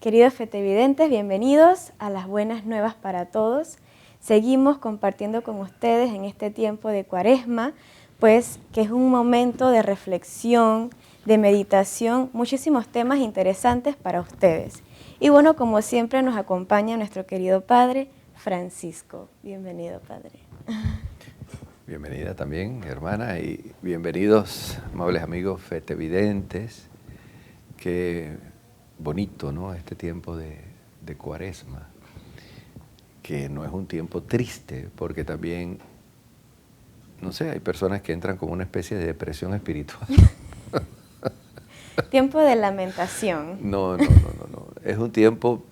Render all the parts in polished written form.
Queridos fetevidentes, bienvenidos a las buenas nuevas para todos. Seguimos compartiendo con ustedes en este tiempo de Cuaresma, pues que es un momento de reflexión, de meditación, muchísimos temas interesantes para ustedes. Y bueno, como siempre nos acompaña nuestro querido Padre Francisco. Bienvenido, Padre. Bienvenida también, hermana, y bienvenidos, amables amigos fetevidentes. Qué bonito, ¿no? Este tiempo de Cuaresma, que no es un tiempo triste, porque también, no sé, hay personas que entran como una especie de depresión espiritual. Tiempo de lamentación. No. Es un tiempo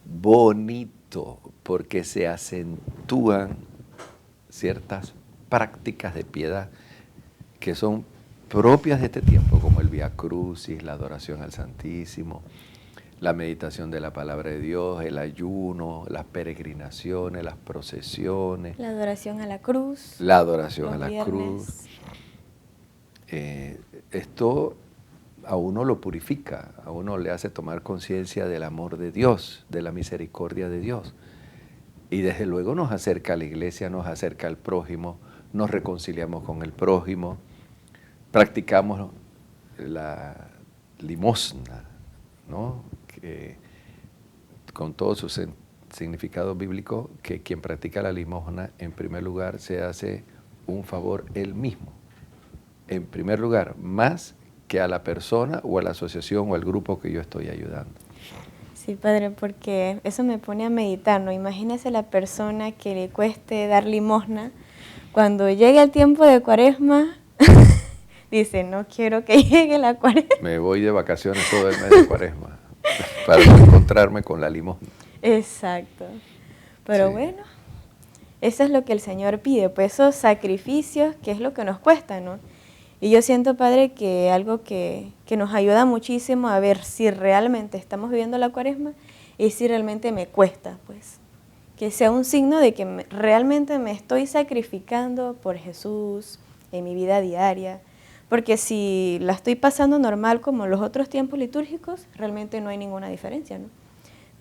bonito, porque se acentúan ciertas prácticas de piedad que son propias de este tiempo, como el Vía Crucis, la adoración al Santísimo, la meditación de la palabra de Dios, el ayuno, las peregrinaciones, las procesiones. La adoración a la cruz. La adoración a la viernes. cruz. Esto a uno lo purifica, a uno le hace tomar conciencia del amor de Dios, de la misericordia de Dios. Y desde luego nos acerca a la iglesia, nos acerca al prójimo, nos reconciliamos con el prójimo, practicamos la limosna, ¿no? Que, con todo su significado bíblico, que quien practica la limosna, en primer lugar, se hace un favor él mismo. En primer lugar, más que a la persona o a la asociación o al grupo que yo estoy ayudando. Sí, Padre, porque eso me pone a meditar, ¿no? Imagínese la persona que le cueste dar limosna, cuando llegue el tiempo de Cuaresma, dice, no quiero que llegue la Cuaresma. Me voy de vacaciones todo el mes de Cuaresma para no encontrarme con la limosna. Exacto. Pero sí. Bueno, eso es lo que el Señor pide, pues esos sacrificios, que es lo que nos cuesta, ¿no? Y yo siento, Padre, que algo que nos ayuda muchísimo a ver si realmente estamos viviendo la Cuaresma y si realmente me cuesta, pues. Que sea un signo de que realmente me estoy sacrificando por Jesús en mi vida diaria. Porque si la estoy pasando normal como los otros tiempos litúrgicos, realmente no hay ninguna diferencia, ¿no?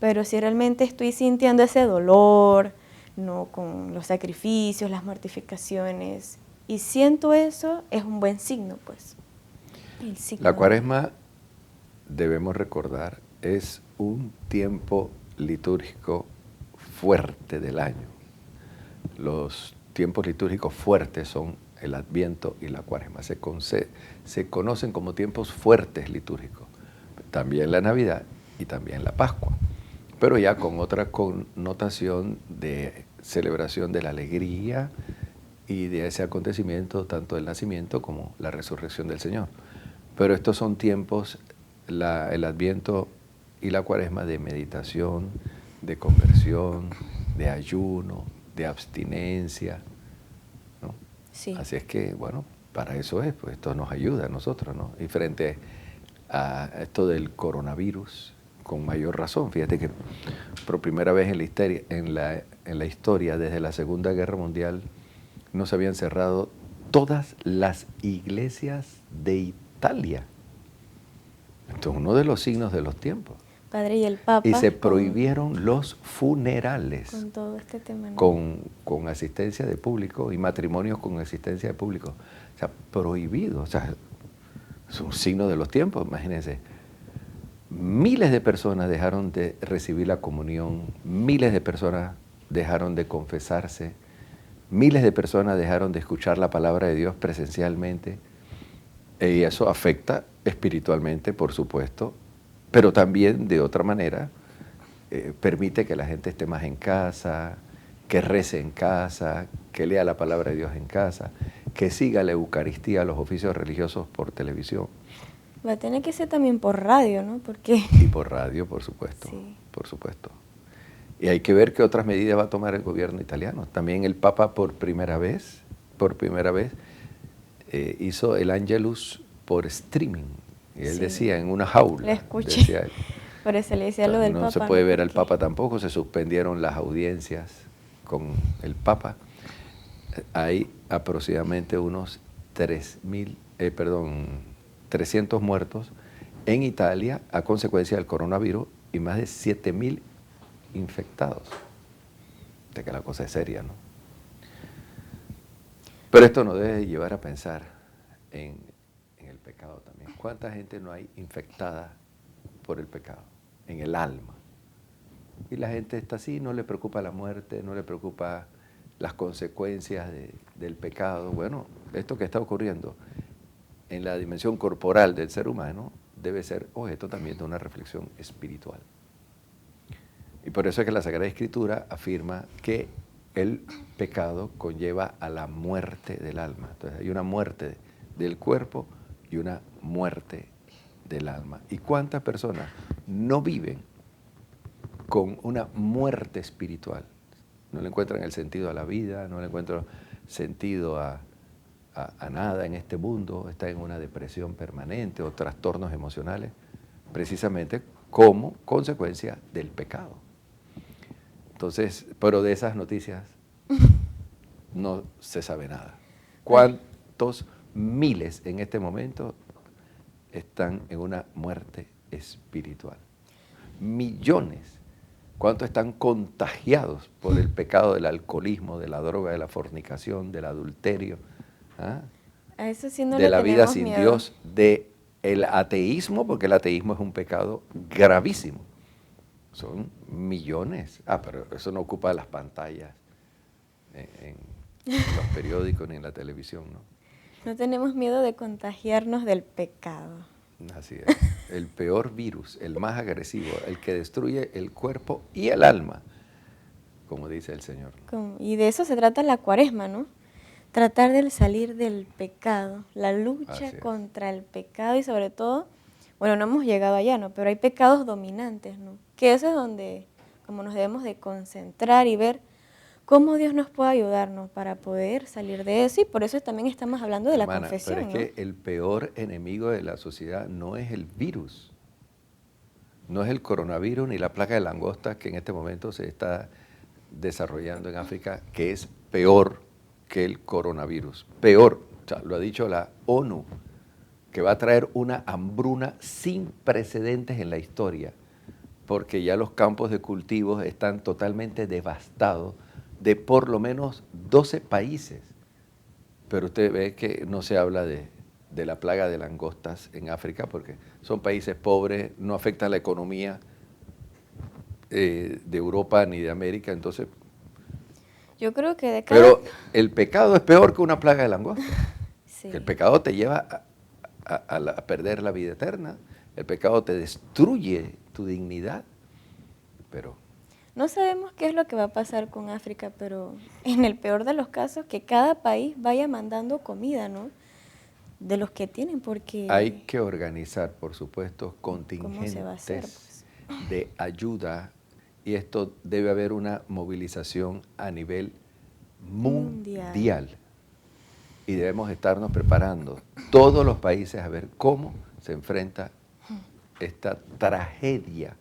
Pero si realmente estoy sintiendo ese dolor, ¿no? Con los sacrificios, las mortificaciones, y siento eso, es un buen signo, pues. El signo La Cuaresma, debemos recordar, es un tiempo litúrgico fuerte del año. Los tiempos litúrgicos fuertes son el Adviento y la Cuaresma. Se conocen como tiempos fuertes litúrgicos. También la Navidad y también la Pascua, pero ya con otra connotación de celebración de la alegría y de ese acontecimiento, tanto del nacimiento como la resurrección del Señor. Pero estos son tiempos, el Adviento y la Cuaresma, de meditación, de conversión, de ayuno, de abstinencia, ¿no? Sí. Así es que, bueno, para eso es, pues esto nos ayuda a nosotros, ¿no? Y frente a esto del coronavirus, con mayor razón. Fíjate que por primera vez en la historia, desde la Segunda Guerra Mundial, no se habían cerrado todas las iglesias de Italia. Esto es uno de los signos de los tiempos. Padre, y el Papa. Y se prohibieron los funerales. Con todo este tema, ¿no? Con asistencia de público y matrimonios con asistencia de público. O sea, prohibido. O sea, es un signo de los tiempos, imagínense. Miles de personas dejaron de recibir la comunión, miles de personas dejaron de confesarse, miles de personas dejaron de escuchar la palabra de Dios presencialmente, y eso afecta espiritualmente, por supuesto, pero también de otra manera permite que la gente esté más en casa, que rece en casa, que lea la palabra de Dios en casa, que siga la Eucaristía, los oficios religiosos por televisión. Va a tener que ser también por radio, ¿no? Porque... Y por radio, por supuesto, sí. Por supuesto. Y hay que ver qué otras medidas va a tomar el gobierno italiano. También el Papa por primera vez, hizo el Angelus por streaming. Y él decía, en una jaula. Le escuché. Decía él. Por eso le decía lo del Papa. No se puede ver al Papa tampoco, se suspendieron las audiencias con el Papa. Hay aproximadamente unos 300 muertos en Italia a consecuencia del coronavirus, y más de 7.000 infectados. De que la cosa es seria, ¿no? Pero esto nos debe llevar a pensar en el pecado también. ¿Cuánta gente no hay infectada por el pecado? En el alma. Y la gente está así, no le preocupa la muerte, no le preocupa las consecuencias del pecado. Bueno, esto que está ocurriendo en la dimensión corporal del ser humano debe ser objeto también de una reflexión espiritual. Y por eso es que la Sagrada Escritura afirma que el pecado conlleva a la muerte del alma. Entonces hay una muerte del cuerpo y una muerte del alma. ¿Y cuántas personas no viven con una muerte espiritual? No le encuentran el sentido a la vida, no le encuentran sentido a nada en este mundo, está en una depresión permanente o trastornos emocionales, precisamente como consecuencia del pecado. Entonces, pero de esas noticias no se sabe nada. ¿Cuántos miles en este momento están en una muerte espiritual? Millones. ¿Cuántos están contagiados por el pecado del alcoholismo, de la droga, de la fornicación, del adulterio? ¿Ah? A eso sí no De le la vida tenemos sin miedo. Dios, de el ateísmo, porque el ateísmo es un pecado gravísimo. Son millones. Pero eso no ocupa las pantallas en los periódicos ni en la televisión, ¿no? No tenemos miedo de contagiarnos del pecado. Así es. El peor virus, el más agresivo, el que destruye el cuerpo y el alma, como dice el Señor. Y de eso se trata la Cuaresma, ¿no? Tratar de salir del pecado, la lucha contra el pecado y sobre todo, bueno, no hemos llegado allá, ¿no? Pero hay pecados dominantes, ¿no? Que eso es donde como nos debemos de concentrar y ver cómo Dios nos puede ayudarnos para poder salir de eso y por eso también estamos hablando de la confesión, pero es ¿no? que el peor enemigo de la sociedad no es el virus, no es el coronavirus ni la plaga de langosta que en este momento se está desarrollando en África, que es peor que el coronavirus. Peor, o sea, lo ha dicho la ONU, que va a traer una hambruna sin precedentes en la historia, porque ya los campos de cultivos están totalmente devastados de por lo menos 12 países. Pero usted ve que no se habla de la plaga de langostas en África, porque son países pobres, no afecta la economía de Europa ni de América, entonces... Yo creo que Pero el pecado es peor que una plaga de langostas. Sí. El pecado te lleva a perder la vida eterna, el pecado te destruye tu dignidad, pero... No sabemos qué es lo que va a pasar con África, pero en el peor de los casos, que cada país vaya mandando comida, ¿no? De los que tienen, porque... Hay que organizar, por supuesto, contingentes ¿cómo se va a hacer, pues? de ayuda, y esto debe haber una movilización a nivel mundial. Y debemos estarnos preparando, todos los países, a ver cómo se enfrenta esta tragedia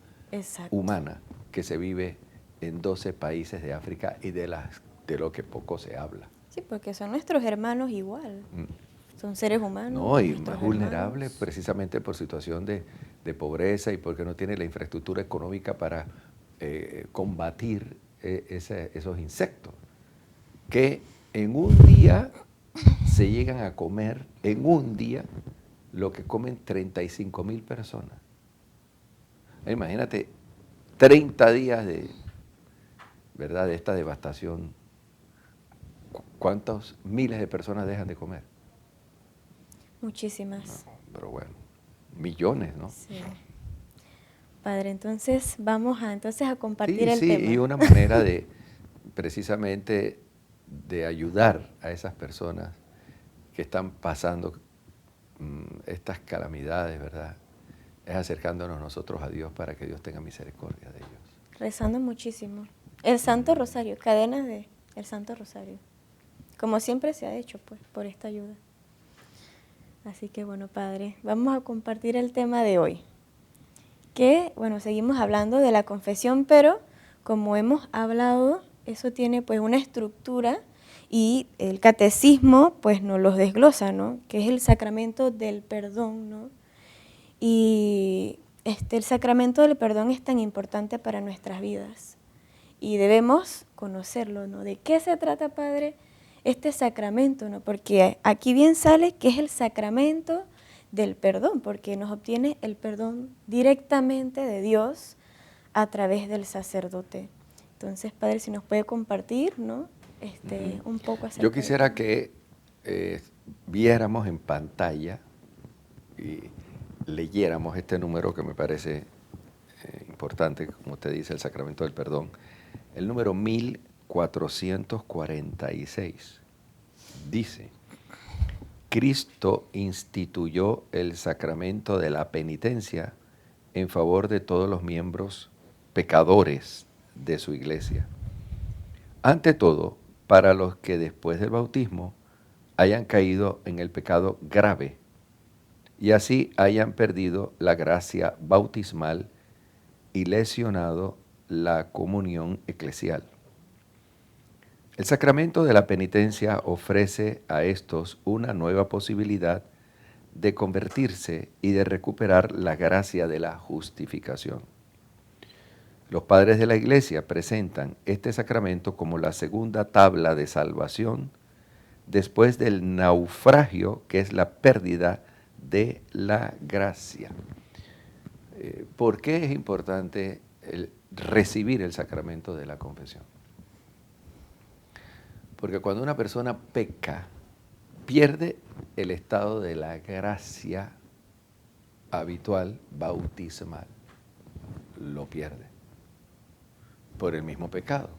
humana que se vive en 12 países de África y de lo que poco se habla. Sí, porque son nuestros hermanos igual. Son seres humanos. No, y más vulnerables precisamente por situación de pobreza y porque no tiene la infraestructura económica para combatir esos insectos. Que en un día se llegan a comer, en un día, lo que comen 35.000 personas. Imagínate, 30 días de esta devastación. ¿Cuántos miles de personas dejan de comer? Muchísimas. No, pero bueno, millones, ¿no? Sí. Padre, entonces vamos a compartir el tema. Sí, y una manera de, precisamente, de ayudar a esas personas que están pasando estas calamidades, ¿verdad? Es acercándonos nosotros a Dios para que Dios tenga misericordia de ellos. Rezando muchísimo. El Santo Rosario, cadenas de el Santo Rosario. Como siempre se ha hecho, pues, por esta ayuda. Así que bueno, Padre, vamos a compartir el tema de hoy. Que, bueno, seguimos hablando de la confesión, pero como hemos hablado, eso tiene pues una estructura y el catecismo pues nos los desglosa, ¿no? Que es el sacramento del perdón, ¿no? Y el sacramento del perdón es tan importante para nuestras vidas y debemos conocerlo, ¿no? ¿De qué se trata, Padre, este sacramento, ¿no? Porque aquí bien sale que es el sacramento del perdón, porque nos obtiene el perdón directamente de Dios a través del sacerdote. Entonces, Padre, si nos puede compartir, ¿no? Un poco acerca Yo quisiera de que viéramos en pantalla y leyéramos este número que me parece importante, como usted dice, el sacramento del perdón, el número 1446. Dice: Cristo instituyó el sacramento de la penitencia en favor de todos los miembros pecadores de su iglesia. Ante todo, para los que después del bautismo hayan caído en el pecado grave y así hayan perdido la gracia bautismal y lesionado la comunión eclesial. El sacramento de la penitencia ofrece a estos una nueva posibilidad de convertirse y de recuperar la gracia de la justificación. Los padres de la Iglesia presentan este sacramento como la segunda tabla de salvación después del naufragio, que es la pérdida de la gracia. ¿Por qué es importante recibir el sacramento de la confesión? Porque cuando una persona peca, pierde el estado de la gracia habitual bautismal. Lo pierde por el mismo pecado,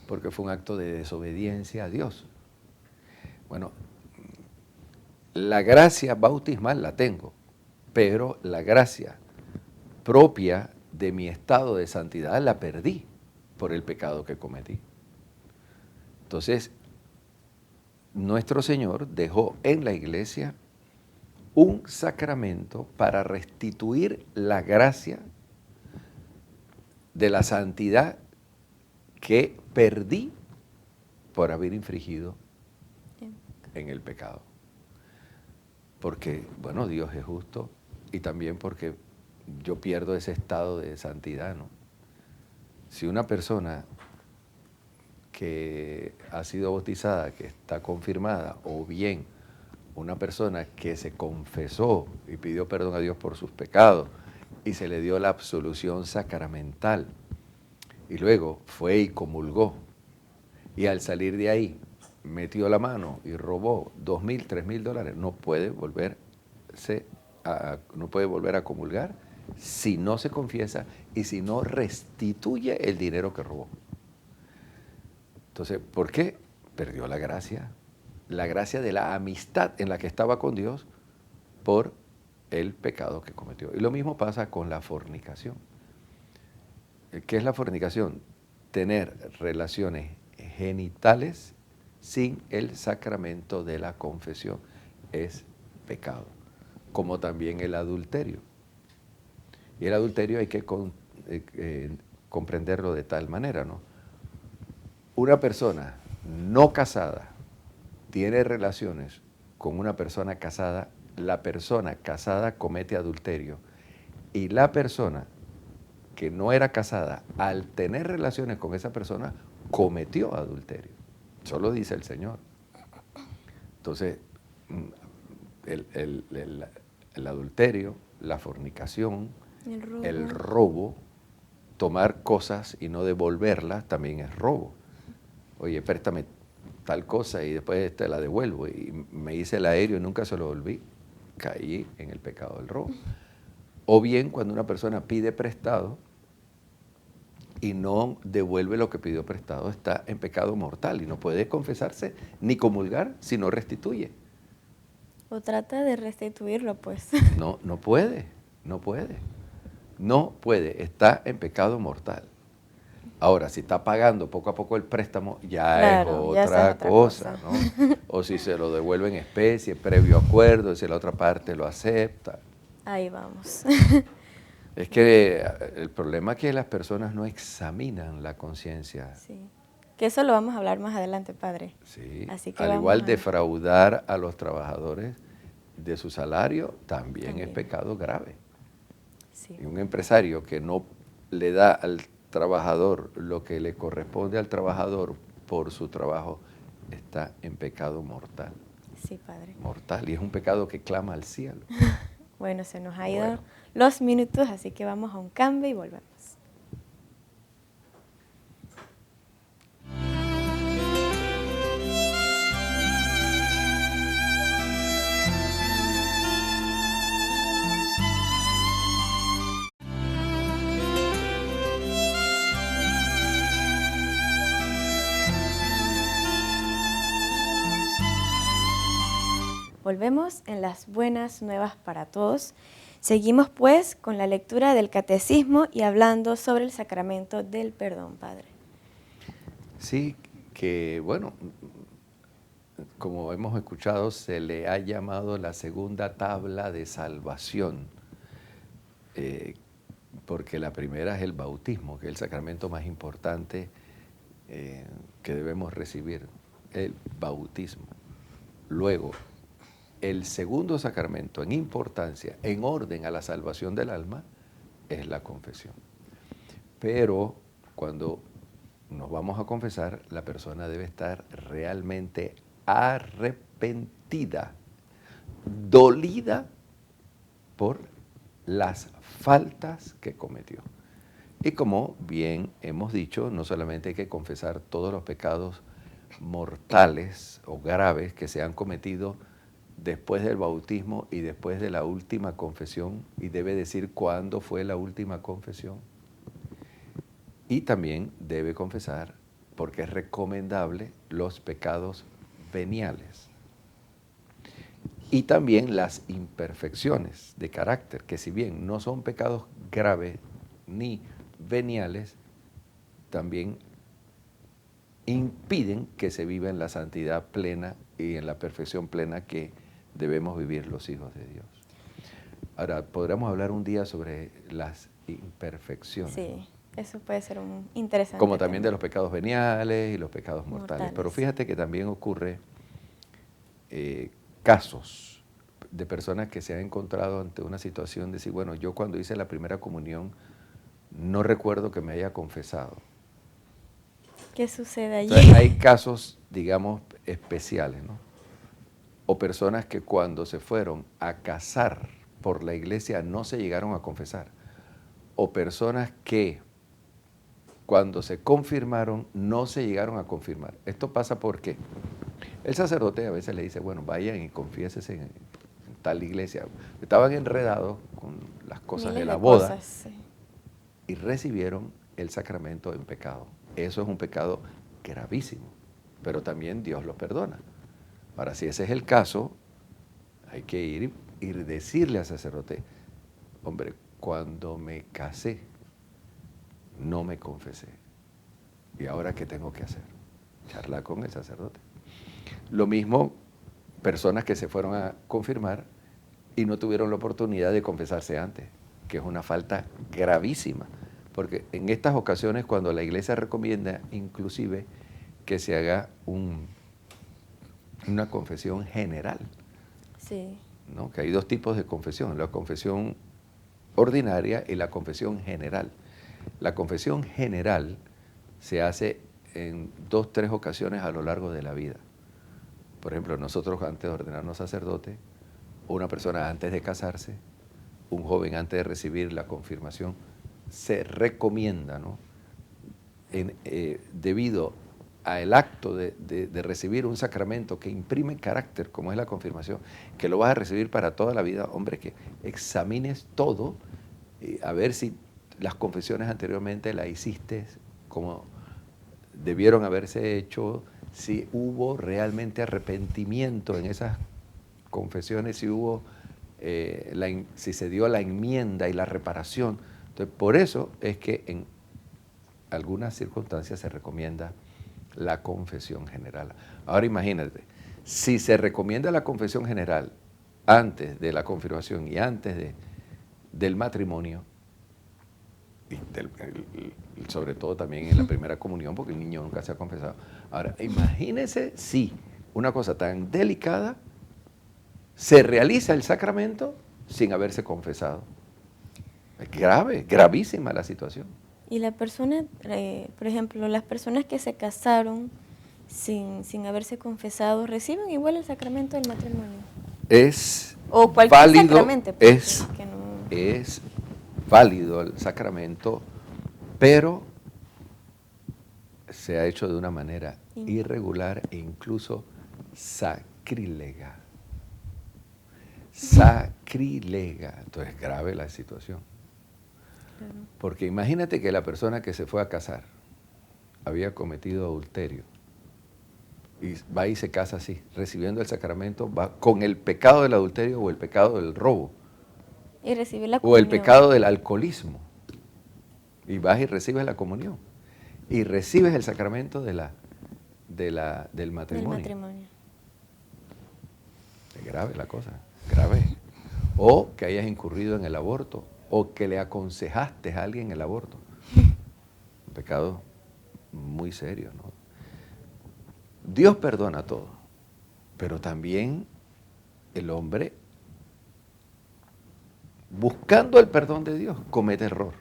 porque fue un acto de desobediencia a Dios. Bueno, la gracia bautismal la tengo, pero la gracia propia de mi estado de santidad la perdí por el pecado que cometí. Entonces, nuestro Señor dejó en la iglesia un sacramento para restituir la gracia de la santidad que perdí por haber infringido en el pecado. Porque, bueno, Dios es justo y también porque yo pierdo ese estado de santidad, ¿no? Si una persona que ha sido bautizada, que está confirmada, o bien una persona que se confesó y pidió perdón a Dios por sus pecados y se le dio la absolución sacramental y luego fue y comulgó y al salir de ahí metió la mano y robó $2,000, $3,000, no puede volver a comulgar si no se confiesa y si no restituye el dinero que robó. Entonces, ¿por qué? Perdió la gracia de la amistad en la que estaba con Dios por el pecado que cometió. Y lo mismo pasa con la fornicación. ¿Qué es la fornicación? Tener relaciones genitales sin el sacramento de la confesión es pecado, como también el adulterio. Y el adulterio hay que comprenderlo de tal manera, ¿no? Una persona no casada tiene relaciones con una persona casada, la persona casada comete adulterio y la persona que no era casada, al tener relaciones con esa persona, cometió adulterio. Eso lo dice el Señor. Entonces, el adulterio, la fornicación, el robo, tomar cosas y no devolverlas también es robo. Oye, préstame tal cosa y después te la devuelvo. Y me hice el aéreo y nunca se lo devolví. Caí en el pecado del robo. O bien cuando una persona pide prestado y no devuelve lo que pidió prestado, está en pecado mortal y no puede confesarse ni comulgar si no restituye. O trata de restituirlo, pues. No puede, está en pecado mortal. Ahora, si está pagando poco a poco el préstamo, claro, es otra cosa, ¿no? O si se lo devuelve en especie, previo acuerdo, si la otra parte lo acepta. Ahí vamos. Es que el problema es que las personas no examinan la conciencia. Sí, que eso lo vamos a hablar más adelante, Padre. Sí, así que al igual defraudar a los trabajadores de su salario también es pecado grave. Sí. Y un empresario que no le da al trabajador lo que le corresponde al trabajador por su trabajo, está en pecado mortal. Sí, Padre. Mortal. Y es un pecado que clama al cielo. Bueno, se nos ha ido Bueno. los minutos, así que vamos a un cambio y volvemos. Volvemos en las buenas nuevas para todos. Seguimos pues con la lectura del catecismo y hablando sobre el sacramento del perdón, Padre. Sí, que bueno, como hemos escuchado, se le ha llamado la segunda tabla de salvación, porque la primera es el bautismo, que es el sacramento más importante que debemos recibir, el bautismo. Luego, el segundo sacramento en importancia, en orden a la salvación del alma, es la confesión. Pero cuando nos vamos a confesar, la persona debe estar realmente arrepentida, dolida por las faltas que cometió. Y como bien hemos dicho, no solamente hay que confesar todos los pecados mortales o graves que se han cometido después del bautismo y después de la última confesión, y debe decir cuándo fue la última confesión. Y también debe confesar, porque es recomendable, los pecados veniales. Y también las imperfecciones de carácter, que si bien no son pecados graves ni veniales, también impiden que se viva en la santidad plena y en la perfección plena que debemos vivir los hijos de Dios. Ahora, podríamos hablar un día sobre las imperfecciones. Sí, eso puede ser un interesante como también tema. de los pecados veniales y los pecados mortales. Pero fíjate que también ocurre casos de personas que se han encontrado ante una situación de decir, bueno, yo cuando hice la primera comunión no recuerdo que me haya confesado. ¿Qué sucede allí? Entonces, hay casos, digamos, especiales, ¿no? O personas que cuando se fueron a casar por la iglesia no se llegaron a confesar. O personas que cuando se confirmaron no se llegaron a confirmar. Esto pasa porque el sacerdote a veces le dice, bueno, vayan y confiésense en tal iglesia. Estaban enredados con las cosas de la boda cosas, sí. Y recibieron el sacramento en pecado. Eso es un pecado gravísimo, pero también Dios lo perdona. Ahora, si ese es el caso, hay que ir y decirle al sacerdote, hombre, cuando me casé, no me confesé. ¿Y ahora qué tengo que hacer? Charlar con el sacerdote. Lo mismo, personas que se fueron a confirmar y no tuvieron la oportunidad de confesarse antes, que es una falta gravísima. Porque en estas ocasiones, cuando la iglesia recomienda inclusive que se haga una confesión general, Sí. ¿no? Que hay dos tipos de confesión, la confesión ordinaria y la confesión general. La confesión general se hace en 2 o 3 ocasiones a lo largo de la vida. Por ejemplo, nosotros antes de ordenarnos sacerdote, una persona antes de casarse, un joven antes de recibir la confirmación, se recomienda, ¿no? Debido al acto de recibir un sacramento que imprime carácter, como es la confirmación, que lo vas a recibir para toda la vida, hombre, que examines todo, a ver si las confesiones anteriormente las hiciste como debieron haberse hecho, si hubo realmente arrepentimiento en esas confesiones, si hubo, si se dio la enmienda y la reparación. Entonces, por eso es que en algunas circunstancias se recomienda la confesión general. Ahora imagínate, si se recomienda la confesión general antes de la confirmación y antes del matrimonio, y sobre todo también en la primera comunión, porque el niño nunca se ha confesado. Ahora, imagínense si una cosa tan delicada se realiza el sacramento sin haberse confesado. Es grave, gravísima la situación. Y la persona, por ejemplo, las personas que se casaron sin haberse confesado, ¿reciben igual el sacramento del matrimonio? Es O cualquier válido, sacramento, pues, es válido el sacramento, pero se ha hecho de una manera irregular e incluso sacrílega. Sacrílega. Entonces, grave la situación. Claro. Porque imagínate que la persona que se fue a casar había cometido adulterio y va y se casa así, recibiendo el sacramento, va con el pecado del adulterio o el pecado del robo. Y recibir la O el comunión. pecado del alcoholismo. Y vas y recibes la comunión. Y recibes el sacramento del matrimonio. Del matrimonio. Es grave la cosa, grave. O que hayas incurrido en el aborto, o que le aconsejaste a alguien el aborto. Un pecado muy serio, ¿no? Dios perdona todo, pero también el hombre, buscando el perdón de Dios, comete error.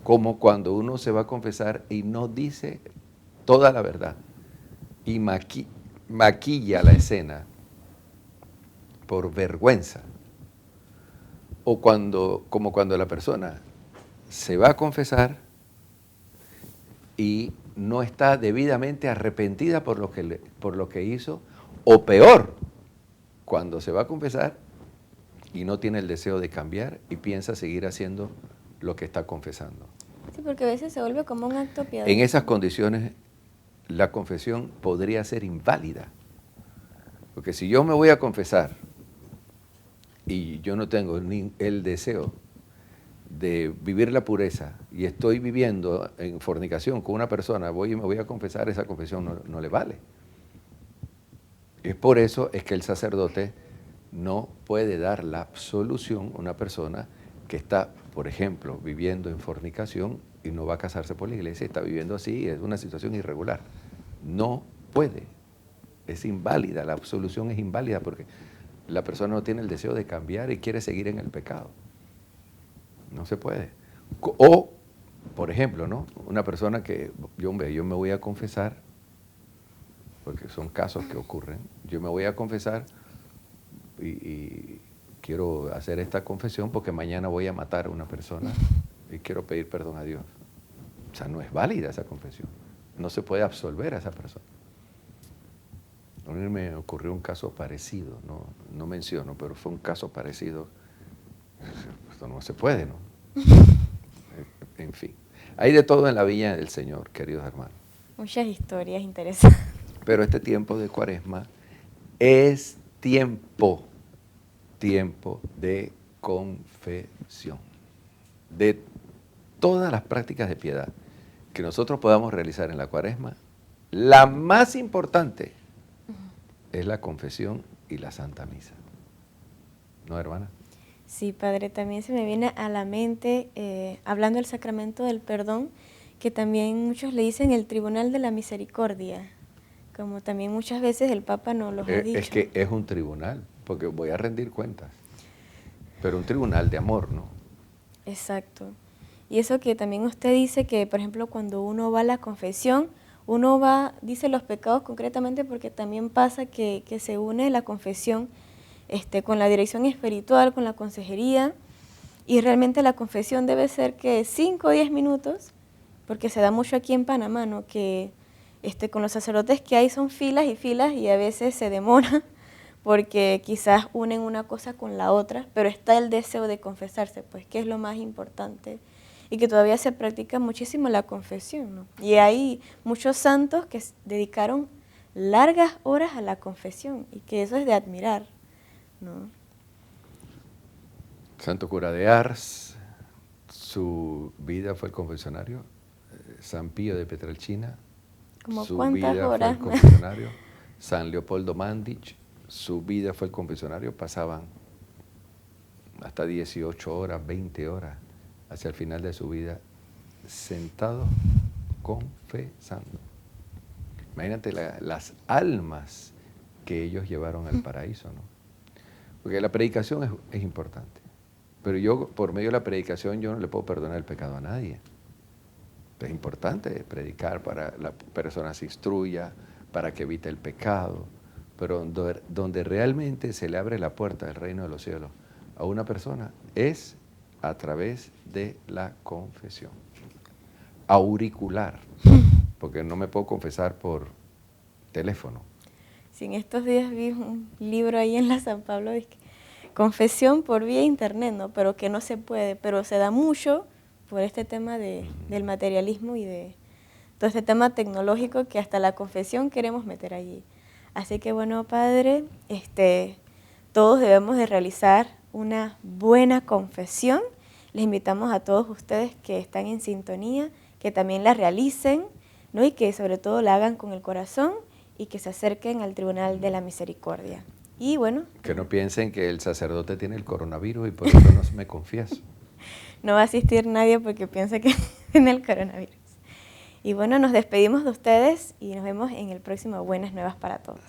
Como cuando uno se va a confesar y no dice toda la verdad y maquilla la escena por vergüenza. O como cuando la persona se va a confesar y no está debidamente arrepentida por lo que hizo, o peor, cuando se va a confesar y no tiene el deseo de cambiar y piensa seguir haciendo lo que está confesando. Sí, porque a veces se vuelve como un acto piadoso. En esas condiciones, la confesión podría ser inválida. Porque si yo me voy a confesar y yo no tengo ni el deseo de vivir la pureza y estoy viviendo en fornicación con una persona, voy y me voy a confesar, esa confesión no le vale. Es por eso es que el sacerdote no puede dar la absolución a una persona que está, por ejemplo, viviendo en fornicación y no va a casarse por la iglesia, está viviendo así, es una situación irregular. No puede, es inválida, la absolución es inválida porque la persona no tiene el deseo de cambiar y quiere seguir en el pecado. No se puede. O, por ejemplo, ¿no? Una persona que yo me voy a confesar, porque son casos que ocurren, yo me voy a confesar y quiero hacer esta confesión porque mañana voy a matar a una persona y quiero pedir perdón a Dios. O sea, no es válida esa confesión. No se puede absolver a esa persona. A mí me ocurrió un caso parecido, no menciono, pero fue un caso parecido. Esto no se puede, ¿no? En fin. Hay de todo en la viña del Señor, queridos hermanos. Muchas historias interesantes. Pero este tiempo de Cuaresma es tiempo de confesión. De todas las prácticas de piedad que nosotros podamos realizar en la Cuaresma, la más importante es la confesión y la Santa Misa. ¿No, hermana? Sí, Padre, también se me viene a la mente, hablando del sacramento del perdón, que también muchos le dicen el tribunal de la misericordia, como también muchas veces el Papa nos lo ha dicho. Es que es un tribunal, porque voy a rendir cuentas, pero un tribunal de amor, ¿no? Exacto. Y eso que también usted dice que, por ejemplo, cuando uno va a la confesión, uno dice los pecados concretamente porque también pasa que se une la confesión con la dirección espiritual, con la consejería, y realmente la confesión debe ser que 5 o 10 minutos, porque se da mucho aquí en Panamá, ¿no? Que con los sacerdotes que hay son filas y a veces se demora porque quizás unen una cosa con la otra, pero está el deseo de confesarse, pues que es lo más importante y que todavía se practica muchísimo la confesión, ¿no? Y hay muchos santos que dedicaron largas horas a la confesión y que eso es de admirar, ¿no? Santo cura de Ars, su vida fue el confesionario. San Pío de Pietrelcina, Como su vida horas fue el confesionario. San Leopoldo Mandic, su vida fue el confesionario. Pasaban hasta 18 horas, 20 horas hacia el final de su vida sentados confesando. Imagínate las almas que ellos llevaron al paraíso, ¿no? Porque la predicación es importante. Pero yo, por medio de la predicación, yo no le puedo perdonar el pecado a nadie. Es importante predicar para que la persona se instruya, para que evite el pecado, pero donde realmente se le abre la puerta del reino de los cielos a una persona es a través de la confesión. Auricular, porque no me puedo confesar por teléfono. Sí, en estos días vi un libro ahí en la San Pablo, dice, confesión por vía internet, ¿no? Pero que no se puede, pero se da mucho por este tema del materialismo y de todo este tema tecnológico que hasta la confesión queremos meter allí. Así que bueno, Padre, todos debemos de realizar una buena confesión. Les invitamos a todos ustedes que están en sintonía, que también la realicen, ¿no? Y que sobre todo la hagan con el corazón y que se acerquen al Tribunal de la Misericordia. Y bueno, que no piensen que el sacerdote tiene el coronavirus y por eso no me confieso. No va a asistir nadie porque piensa que tiene el coronavirus. Y bueno, nos despedimos de ustedes y nos vemos en el próximo Buenas Nuevas para Todos.